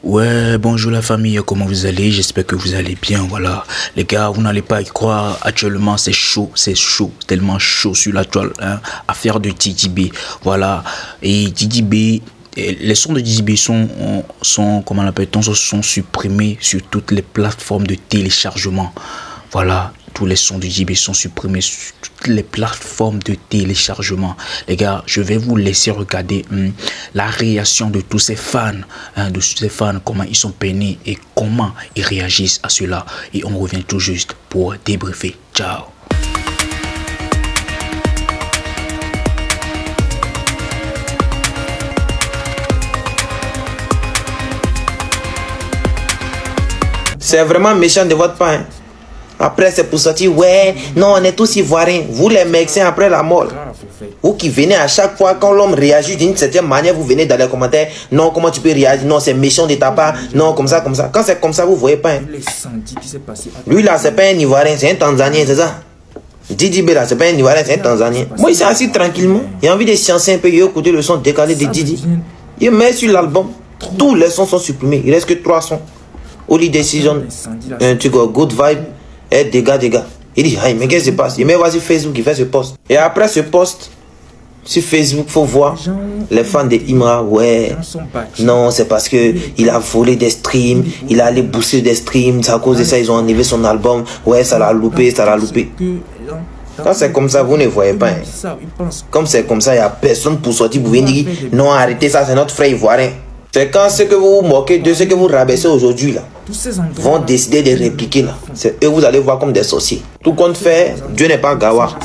Ouais, bonjour la famille, comment vous allez? J'espère que vous allez bien, voilà. Les gars, vous n'allez pas y croire, actuellement c'est chaud, tellement chaud sur la toile, hein, affaire de DDB, voilà. Et DDB, les sons de DDB sont comment on appelle, sont supprimés sur toutes les plateformes de téléchargement, voilà. Tous les sons de DDB sont supprimés sur toutes les plateformes de téléchargement. Les gars, je vais vous laisser regarder la réaction de tous ces fans, comment ils sont peinés et comment ils réagissent à cela. Et on revient tout juste pour débriefer. Ciao. C'est vraiment méchant de votre part. Hein. Après, c'est pour sortir, ouais, non, on est tous ivoiriens. Vous, les Mexicains, après la mort. Vous qui venez à chaque fois, quand l'homme réagit d'une certaine manière, vous venez dans les commentaires. Non, comment tu peux réagir? Non, c'est méchant de ta part. Non, comme ça, comme ça. Quand c'est comme ça, vous voyez pas. Hein. Lui, là, c'est pas un Ivoirien, c'est un Tanzanien, c'est ça? DDB, là, c'est pas un Ivoirien, c'est un Tanzanien. Moi, il s'est assis tranquillement. Il a envie de sciencer un peu, il a écouté le son décalé de Didi. Il met sur l'album. Tous les sons sont supprimés. Il reste que 3 sons. Only Decision, tu vois, Good Vibe. Et dégâts. Il dit, hey, mais qu'est-ce qui se passe? Il met sur Facebook, il fait ce post. Et après ce post, sur Facebook, faut voir les fans de Imra, ouais. Non, c'est parce que il a volé des streams, il a allé booster des streams, c'est à cause de ça, ils ont enlevé son album. Ouais, ça l'a loupé. Quand c'est comme ça, vous ne voyez pas. Hein. Comme c'est comme ça, il n'y a personne pour sortir pour venir dire, non, arrêtez ça, c'est notre frère ivoirien. C'est quand ce que vous vous moquez de ce que vous rabaissez aujourd'hui là vont décider de répliquer là. C'est eux vous allez voir comme des sorciers. Tout compte fait, Dieu n'est pas gawa.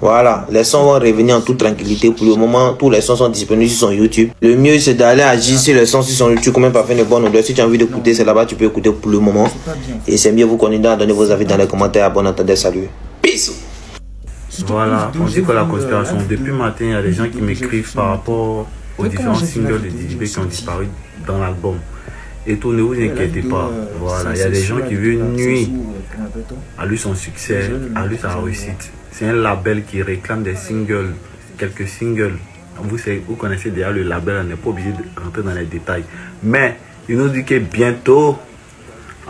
Voilà, les sons vont revenir en toute tranquillité. Pour le moment, tous les sons sont disponibles sur son YouTube. Le mieux c'est d'aller agir sur les sons sur son YouTube, comme parfait de bonne odeur. Si tu as envie d'écouter, c'est là-bas tu peux écouter pour le moment. Et c'est mieux vous continuer à donner vos avis dans les commentaires. Bon entendez, salut. Peace. Voilà, on dit que la conspiration. Depuis matin, il y a des gens qui m'écrivent par rapport aux différents singles de DDB qui ont disparu dans l'album. Et tout, ne vous inquiétez pas. Voilà, il y a des gens qui veulent nuire à lui son succès, à lui sa réussite. C'est un label qui réclame des singles, quelques singles. Vous connaissez déjà le label, on n'est pas obligé de rentrer dans les détails. Mais il nous dit que bientôt,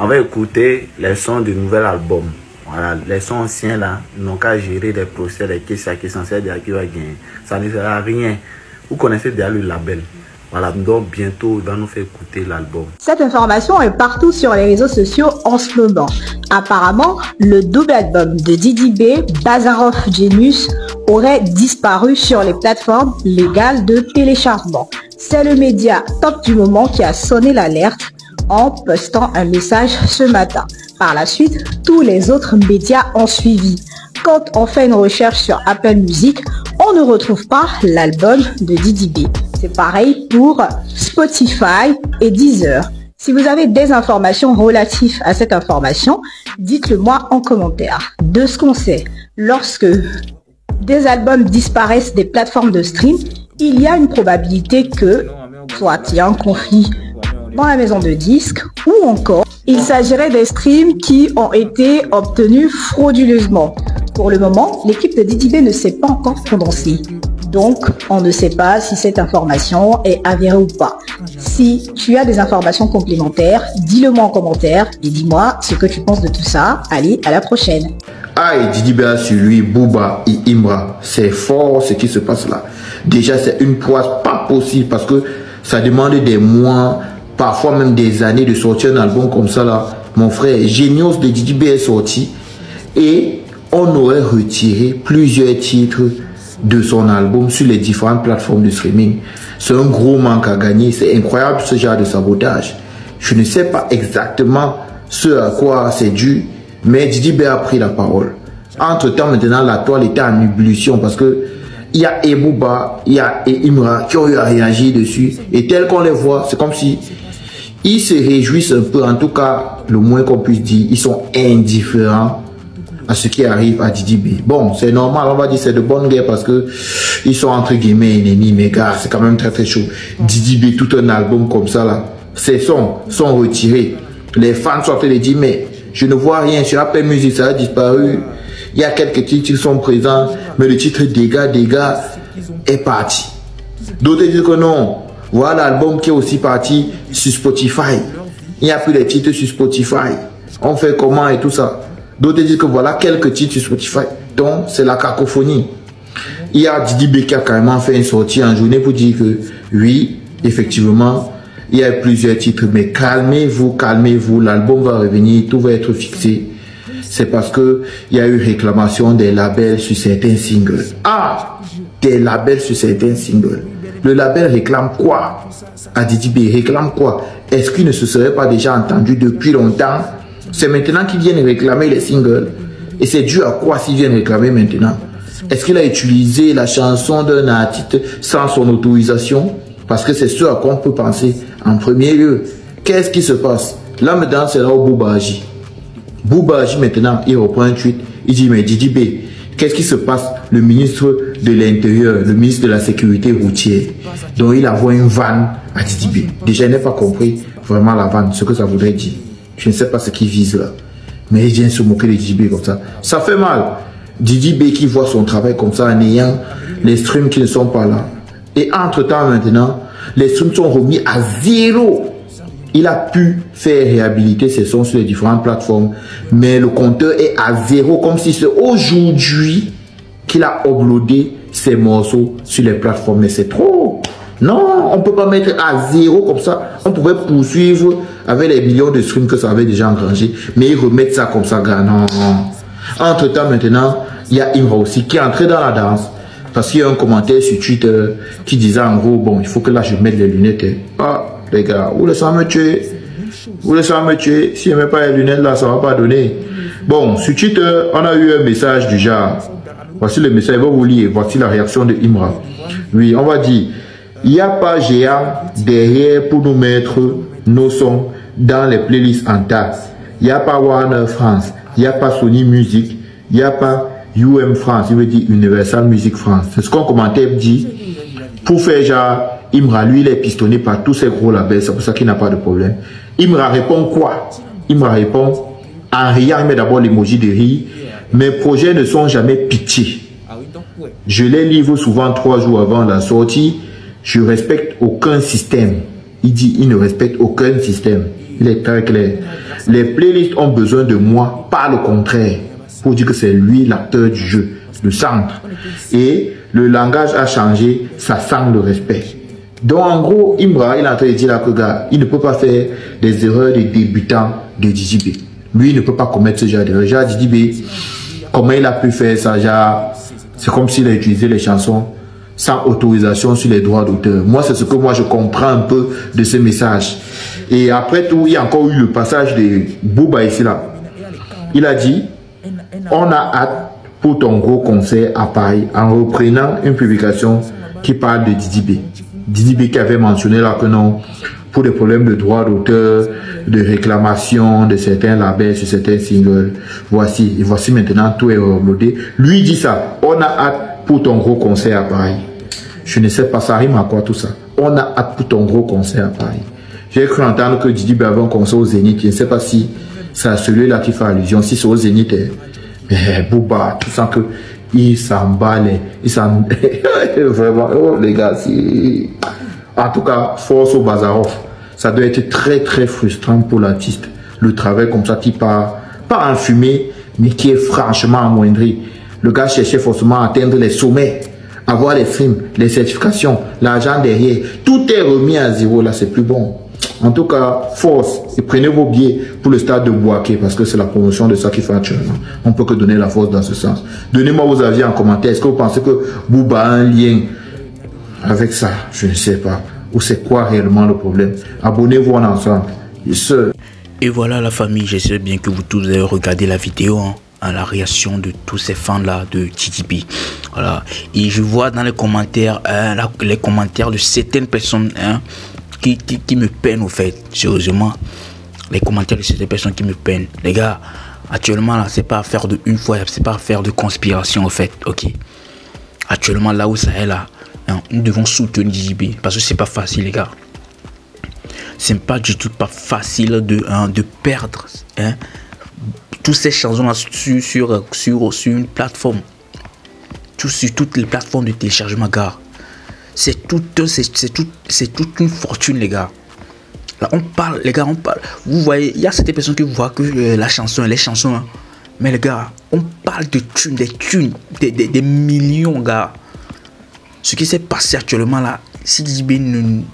on va écouter les sons du nouvel album. Voilà, les sons anciens là, n'ont qu'à gérer les procès, les caisses qui sont censés dire qui va gagner. Ça ne sert à rien. Vous connaissez déjà le label. Voilà, donc bientôt, il va nous faire écouter l'album. Cette information est partout sur les réseaux sociaux en ce moment. Apparemment, le double album de DDB, Bazarov Genius, aurait disparu sur les plateformes légales de téléchargement. C'est le média Top du moment qui a sonné l'alerte en postant un message ce matin. Par la suite, tous les autres médias ont suivi. Quand on fait une recherche sur Apple Music, on ne retrouve pas l'album de DDB. C'est pareil pour Spotify et Deezer. Si vous avez des informations relatives à cette information, dites-le moi en commentaire. De ce qu'on sait, lorsque des albums disparaissent des plateformes de stream, il y a une probabilité que soit il y a un conflit dans la maison de disques ou encore il s'agirait des streams qui ont été obtenus frauduleusement. Pour le moment, l'équipe de DDB ne s'est pas encore prononcée. Donc, on ne sait pas si cette information est avérée ou pas. Si tu as des informations complémentaires, dis-le moi en commentaire et dis-moi ce que tu penses de tout ça. Allez, à la prochaine. Aïe, DDB a sur lui, Booba et Imra. C'est fort ce qui se passe là. Déjà, c'est une poisse pas possible parce que ça demande des mois, parfois même des années de sortir un album comme ça là. Mon frère, Genius de DDB est sorti et on aurait retiré plusieurs titres de son album sur les différentes plateformes de streaming. C'est un gros manque à gagner. C'est incroyable ce genre de sabotage. Je ne sais pas exactement ce à quoi c'est dû, mais DDB a pris la parole. Entre temps, maintenant, la toile était en ébullition parce que il y a Booba, il y a Imra qui ont eu à réagir dessus. Et tel qu'on les voit, c'est comme si ils se réjouissent un peu. En tout cas, le moins qu'on puisse dire, ils sont indifférents à ce qui arrive à DDB. Bon, c'est normal, on va dire c'est de bonne guerre parce que ils sont entre guillemets ennemis, mais gars, c'est quand même très chaud. DDB, tout un album comme ça là, ces sons sont retirés. Les fans sont en train de dire, mais je ne vois rien sur Apple Music, ça a disparu. Il y a quelques titres qui sont présents, mais le titre dégâts est parti. D'autres disent que non, Voilà l'album qui est aussi parti sur Spotify. Il n'y a plus les titres sur Spotify. On fait comment et tout ça. D'autres disent que voilà quelques titres sur Spotify. Donc, c'est la cacophonie. Il y a Didi B qui a carrément fait une sortie en journée pour dire que oui, effectivement, il y a plusieurs titres. Mais calmez-vous, calmez-vous. L'album va revenir, tout va être fixé. C'est parce que il y a eu réclamation des labels sur certains singles. Ah, des labels sur certains singles. Le label réclame quoi? À Didi B réclame quoi? Est-ce qu'il ne se serait pas déjà entendu depuis longtemps? C'est maintenant qu'ils viennent réclamer les singles. Et c'est dû à quoi s'ils viennent réclamer maintenant? Est-ce qu'il a utilisé la chanson d'un artiste sans son autorisation? Parce que c'est ce à quoi on peut penser en premier lieu. Qu'est-ce qui se passe? Là maintenant c'est là où Bouba agit. Bouba agit maintenant, il reprend un tweet. Il dit mais Didi B, qu'est-ce qui se passe? Le ministre de l'Intérieur, le ministre de la Sécurité routière, donc il envoie une vanne à Didi B. Déjà il n'a pas compris vraiment la vanne, ce que ça voudrait dire. Je ne sais pas ce qu'il vise là. Mais il vient se moquer de Didi B comme ça. Ça fait mal. Didi B qui voit son travail comme ça en ayant les streams qui ne sont pas là. Et entre-temps maintenant, les streams sont remis à 0. Il a pu faire réhabiliter ses sons sur les différentes plateformes. Mais le compteur est à 0 comme si c'est aujourd'hui qu'il a uploadé ses morceaux sur les plateformes. Mais c'est trop. Non, on ne peut pas mettre à 0 comme ça. On pouvait poursuivre avec les millions de streams que ça avait déjà engrangé. Mais ils remettent ça comme ça, gars. Non. Entre-temps, maintenant, il y a Imra aussi qui est entré dans la danse. Parce qu'il y a un commentaire sur Twitter qui disait en gros, bon, il faut que là je mette les lunettes. Ah, les gars, vous laissez me tuer. Vous laissez me tuer. Si je ne mets pas les lunettes là, ça ne va pas donner. Bon, sur Twitter, on a eu un message du genre. Voici le message, je vais vous lire. Voici la réaction de Imra. Oui, on va dire. Il n'y a pas géant derrière pour nous mettre nos sons dans les playlists en tasse. Il n'y a pas Warner France. Il n'y a pas Sony Music. Il n'y a pas UM France. Il veut dire Universal Music France. C'est ce qu'on commentait dit. Pour faire genre, Imra, lui, il est pistonné par tous ces gros labels. C'est pour ça qu'il n'a pas de problème. Imra répond quoi? Imra répond en riant. Il met d'abord l'emoji de rire. Mes projets ne sont jamais pitié. Je les livre souvent 3 jours avant la sortie. Je respecte aucun système. Il dit, il ne respecte aucun système. Il est très clair. Les playlists ont besoin de moi, pas le contraire. Pour dire que c'est lui l'acteur du jeu, le centre. Et le langage a changé, ça sent le respect. Donc en gros, Imra, il est en train de dire là que gars, il ne peut pas faire des erreurs de débutant de Didi B. Lui, il ne peut pas commettre ce genre d'erreur. Genre Didi B, comment il a pu faire ça? C'est comme s'il a utilisé les chansons sans autorisation sur les droits d'auteur. Moi, c'est ce que moi je comprends un peu de ce message. Et après tout, il y a encore eu le passage de Bouba ici là. Il a dit, on a hâte pour ton gros concert à Paris, en reprenant une publication qui parle de Didi B. Didi B qui avait mentionné là que non, pour des problèmes de droits d'auteur, de réclamation de certains labels sur certains singles. Voici, et voici maintenant tout est uploadé. Lui dit ça, on a hâte pour ton gros concert à Paris. Je ne sais pas, ça rime à quoi tout ça. On a hâte pour ton gros concert à Paris. J'ai cru entendre que Didi B avait un concert au Zénith. Je ne sais pas si c'est celui-là qui fait allusion. Si c'est au Zénith, mais Bouba, tout ça que il s'emballe. Il s'en... Vraiment, oh, les gars, en tout cas, force au Bazarov. Ça doit être très très frustrant pour l'artiste. Le travail comme ça qui part, pas en fumée, mais qui est franchement amoindri. Le gars cherchait forcément à atteindre les sommets, avoir les films, les certifications, l'argent derrière. Tout est remis à 0 là, c'est plus bon. En tout cas, force et prenez vos billets pour le stade de Bouaké parce que c'est la promotion de ça qu'il fait actuellement. On peut que donner la force dans ce sens. Donnez-moi vos avis en commentaire. Est-ce que vous pensez que Bouba a un lien avec ça? Je ne sais pas. Ou c'est quoi réellement le problème? Abonnez-vous en ensemble. Et voilà la famille, j'espère bien que vous tous avez regardé la vidéo. À la réaction de tous ces fans là de Didi B. Voilà. Et je vois dans les commentaires les commentaires de certaines personnes qui me peinent au fait. Sérieusement, les commentaires de certaines personnes qui me peinent. Les gars, actuellement là, c'est pas affaire de une fois, c'est pas affaire de conspiration au fait. Ok. Actuellement là où ça est là, nous devons soutenir Didi B parce que c'est pas facile les gars. C'est pas du tout pas facile de perdre tous ces chansons là sur une plateforme, sur toutes les plateformes de téléchargement gars. C'est toute une fortune, les gars. Là, on parle, les gars, on parle. Vous voyez, il y a certaines personnes qui voient que les chansons, hein. Mais les gars, on parle de thunes, des millions, gars. Ce qui s'est passé actuellement là, si DB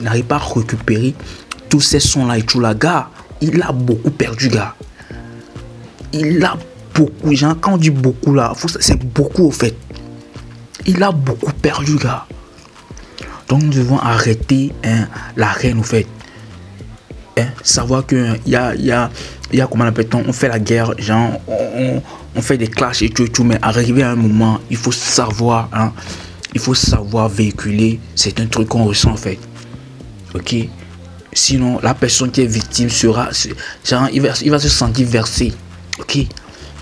n'arrive pas à récupérer tous ces sons là et tout là, gars, il a beaucoup perdu, gars. Il a beaucoup, genre, quand on dit beaucoup là, c'est beaucoup au fait. Il a beaucoup perdu, gars. Donc nous devons arrêter la reine, au fait. Savoir que il y a comment on appelle, on fait la guerre, genre on fait des clashs et tout, mais arrivé à un moment, il faut savoir, il faut savoir véhiculer. C'est un truc qu'on ressent, en fait. Ok. Sinon la personne qui est victime sera, genre, il va se sentir versé. Ok.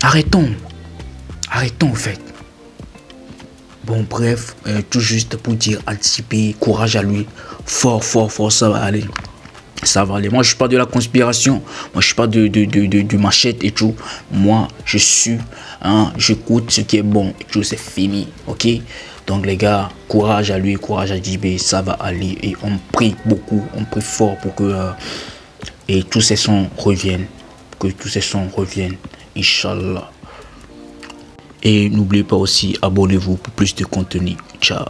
Arrêtons, en fait. Bon, bref, tout juste pour dire anticiper, courage à lui, fort, ça va aller. Ça va aller. Moi, je suis pas de la conspiration. Moi, je suis pas de machette et tout. Moi, je suis, j'écoute ce qui est bon et tout, c'est fini. Ok. Donc, les gars, courage à lui, courage à DB, ça va aller. Et on prie beaucoup, on prie fort pour que et tous ces sons reviennent. Que tous ces sons reviennent. Inch'Allah. Et n'oubliez pas aussi, abonnez-vous pour plus de contenu. Ciao.